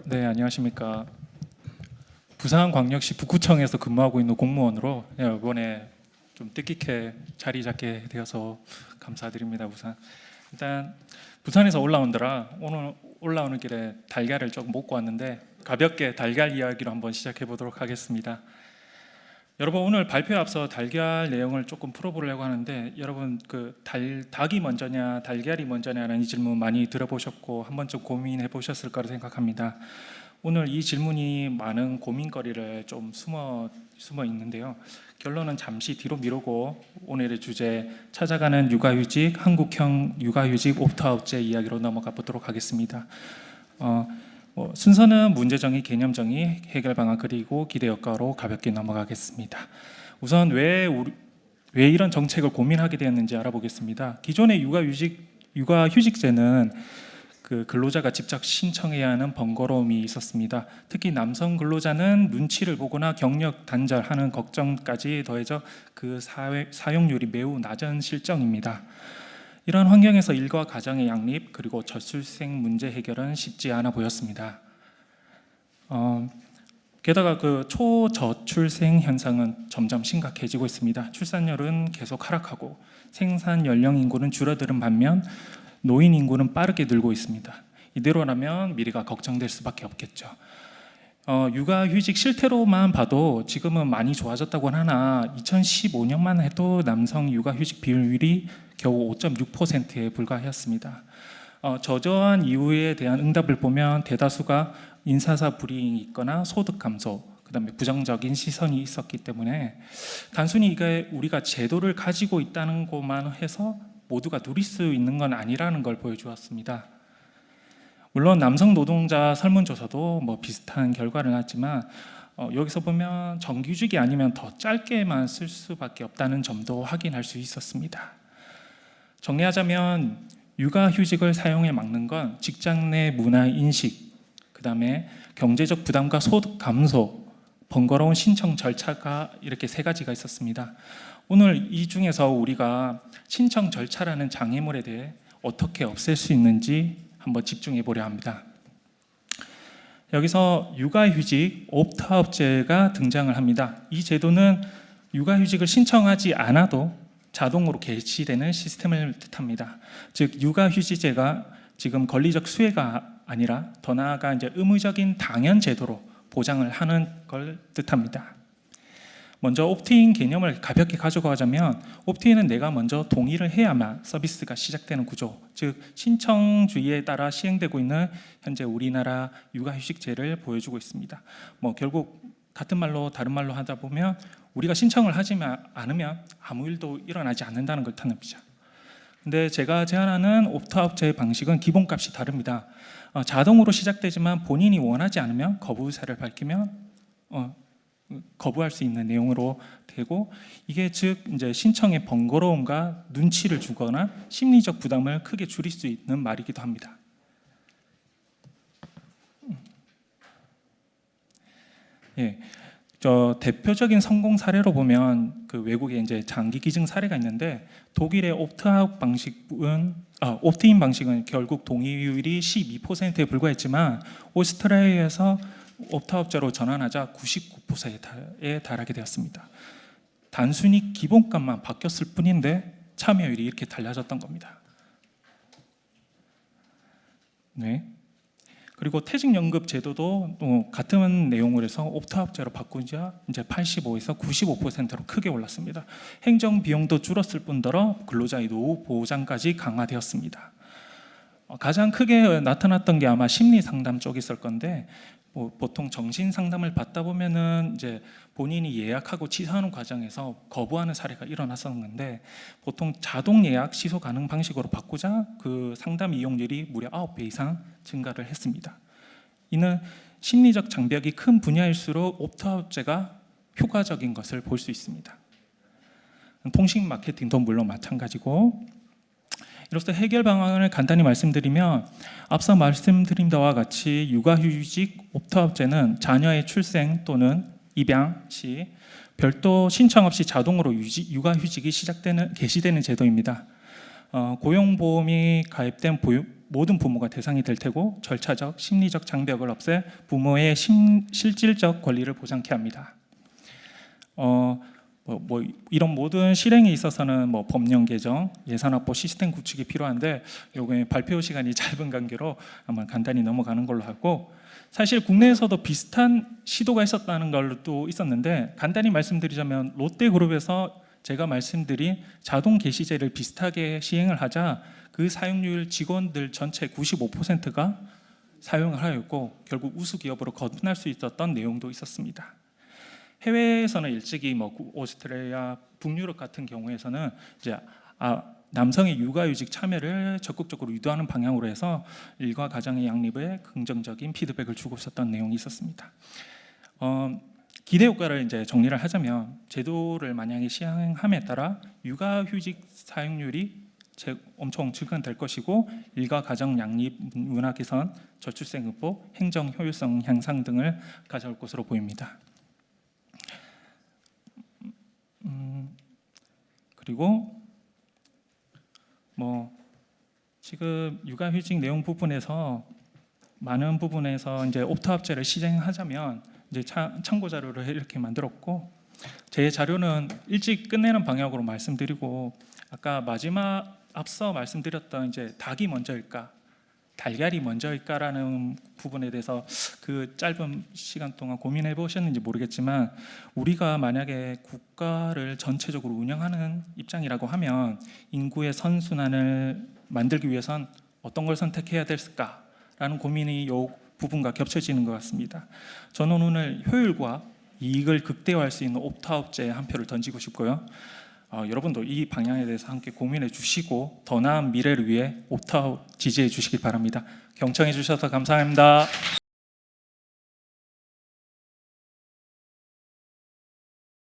네, 안녕하십니까. 부산광역시 북구청에서 근무하고 있는 공무원으로 이번에 좀 뜻깊게 자리 잡게 되어서 감사드립니다. 일단 부산에서 올라온더라 오늘 올라오는 길에 달걀을 조금 먹고 왔는데 가볍게 달걀 이야기로 한번 시작해 보도록 하겠습니다. 여러분, 오늘 발표에 앞서 달걀 내용을 조금 풀어보려고 하는데, 여러분 닭이 먼저냐 달걀이 먼저냐라는 이 질문 많이 들어보셨고 한 번쯤 고민해 보셨을 거라 생각합니다. 오늘 이 질문이 많은 고민거리를 좀 숨어 있는데요. 결론은 잠시 뒤로 미루고 오늘의 주제, 찾아가는 육아휴직, 한국형 육아휴직 옵트아웃제 이야기로 넘어가 보도록 하겠습니다. 순서는 문제정의, 개념정의, 해결 방안, 그리고 기대 효과로 가볍게 넘어가겠습니다. 우선 왜 이런 정책을 고민하게 되었는지 알아보겠습니다. 기존의 육아휴직제는 근로자가 직접 신청해야 하는 번거로움이 있었습니다. 특히 남성 근로자는 눈치를 보거나 경력 단절하는 걱정까지 더해져 사용률이 매우 낮은 실정입니다. 이런 환경에서 일과 가정의 양립 그리고 저출생 문제 해결은 쉽지 않아 보였습니다. 게다가 초저출생 현상은 점점 심각해지고 있습니다. 출산율은 계속 하락하고 생산 연령 인구는 줄어드는 반면 노인 인구는 빠르게 늘고 있습니다. 이대로라면 미래가 걱정될 수밖에 없겠죠. 육아휴직 실태로만 봐도 지금은 많이 좋아졌다고는 하나 2015년만 해도 남성 육아휴직 비율이 겨우 5.6%에 불과했습니다. 저조한 이유에 대한 응답을 보면 대다수가 인사사 불이익이 있거나 소득 감소, 그다음에 부정적인 시선이 있었기 때문에 단순히 이게 우리가 제도를 가지고 있다는 것만 해서 모두가 누릴 수 있는 건 아니라는 걸 보여주었습니다. 물론 남성 노동자 설문조사도 비슷한 결과를 낳았지만 여기서 보면 정규직이 아니면 더 짧게만 쓸 수밖에 없다는 점도 확인할 수 있었습니다. 정리하자면 육아휴직을 사용해 막는 건 직장 내 문화 인식, 그 다음에 경제적 부담과 소득 감소, 번거로운 신청 절차가 이렇게 세 가지가 있었습니다. 오늘 이 중에서 우리가 신청 절차라는 장애물에 대해 어떻게 없앨 수 있는지 한번 집중해 보려 합니다. 여기서 육아휴직 옵트아웃제가 등장을 합니다. 이 제도는 육아휴직을 신청하지 않아도 자동으로 개시되는 시스템을 뜻합니다. 즉 육아휴직제가 지금 권리적 수혜가 아니라 더 나아가 의무적인 당연 제도로 보장을 하는 걸 뜻합니다. 먼저 옵트인 개념을 가볍게 가져가자면, 옵트인은 내가 먼저 동의를 해야만 서비스가 시작되는 구조, 즉 신청주의에 따라 시행되고 있는 현재 우리나라 육아휴직제를 보여주고 있습니다. 결국 같은 말로 다른 말로 하다 보면 우리가 신청을 하지 않으면 아무 일도 일어나지 않는다는 걸 뜻합니다. 근데 제가 제안하는 옵트아웃제 방식은 기본값이 다릅니다. 자동으로 시작되지만 본인이 원하지 않으면 거부 의사를 밝히면 거부할 수 있는 내용으로 되고, 이게 즉 신청의 번거로움과 눈치를 주거나 심리적 부담을 크게 줄일 수 있는 말이기도 합니다. 대표적인 성공 사례로 보면 외국에 장기 기증 사례가 있는데, 독일의 옵트인 방식은 결국 동의율이 12%에 불과했지만 오스트리아에서 옵트아웃제로 전환하자 99%에 달하게 되었습니다. 단순히 기본값만 바뀌었을 뿐인데 참여율이 이렇게 달라졌던 겁니다. 네. 그리고 퇴직연금 제도도 같은 내용을 해서 옵트아웃제로 바꾸자 85에서 95%로 크게 올랐습니다. 행정 비용도 줄었을 뿐더러 근로자의 노후 보장까지 강화되었습니다. 가장 크게 나타났던 게 아마 심리 상담 쪽이 있을 건데, 보통 정신 상담을 받다 보면은 본인이 예약하고 취소하는 과정에서 거부하는 사례가 일어났었는데, 보통 자동 예약 취소 가능 방식으로 바꾸자 그 상담 이용률이 무려 9배 이상 증가를 했습니다. 이는 심리적 장벽이 큰 분야일수록 옵트아웃제가 효과적인 것을 볼 수 있습니다. 통신 마케팅도 물론 마찬가지고, 이로써 해결 방안을 간단히 말씀드리면, 앞서 말씀드린 바와 같이 육아휴직 옵트아웃제는 자녀의 출생 또는 입양 시 별도 신청 없이 자동으로 육아휴직이 개시되는 제도입니다. 고용보험이 가입된 모든 부모가 대상이 될 테고 절차적, 심리적 장벽을 없애 부모의 실질적 권리를 보장케 합니다. 이런 모든 실행에 있어서는 법령 개정, 예산 확보, 시스템 구축이 필요한데 요게 발표 시간이 짧은 관계로 아마 간단히 넘어가는 걸로 하고, 사실 국내에서도 비슷한 시도가 있었다는 걸도 있었는데 간단히 말씀드리자면 롯데그룹에서 제가 말씀드린 자동 게시제를 비슷하게 시행을 하자 그 사용률 직원들 전체 95%가 사용을 하였고 결국 우수 기업으로 거듭날 수 있었던 내용도 있었습니다. 해외에서는 일찍이 오스트레일리아, 북유럽 같은 경우에서는 이제 남성의 육아휴직 참여를 적극적으로 유도하는 방향으로 해서 일과 가정의 양립에 긍정적인 피드백을 주고 있었던 내용이 있었습니다. 기대 효과를 이제 정리를 하자면 제도를 만약에 시행함에 따라 육아휴직 사용률이 엄청 증가될 것이고 일과 가정 양립 문화 개선, 저출생 극복, 행정 효율성 향상 등을 가져올 것으로 보입니다. 그리고 지금 육아휴직 내용 부분에서 많은 부분에서 이제 옵트아웃제를 시행하자면 이제 참고 자료를 이렇게 만들었고, 제 자료는 일찍 끝내는 방향으로 말씀드리고, 아까 앞서 말씀드렸던 이제 닭이 먼저일까 달걀이 먼저일까라는 부분에 대해서 그 짧은 시간 동안 고민해 보셨는지 모르겠지만, 우리가 만약에 국가를 전체적으로 운영하는 입장이라고 하면 인구의 선순환을 만들기 위해선 어떤 걸 선택해야 될까라는 고민이 이 부분과 겹쳐지는 것 같습니다. 저는 오늘 효율과 이익을 극대화할 수 있는 옵트아웃제에 한 표를 던지고 싶고요. 여러분도 이 방향에 대해서 함께 고민해 주시고 더 나은 미래를 위해 옵트아웃 지지해 주시기 바랍니다. 경청해 주셔서 감사합니다.